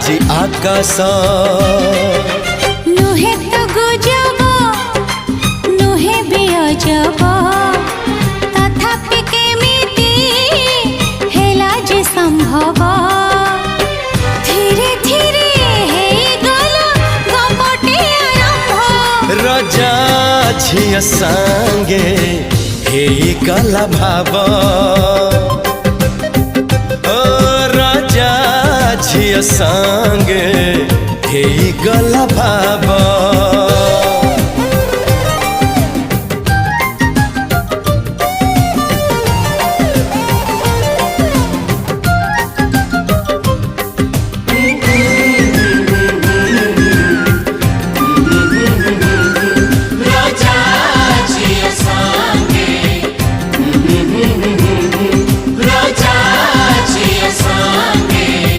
আজি आकाश नुहे तो गुजब नुहे भी अजब तथापि केमिति हेला जे संभव धीरे धीरे हे गला गपटे आरंभ रजा झिया संगे हे गला भाव झिया संगे हे गला भाव।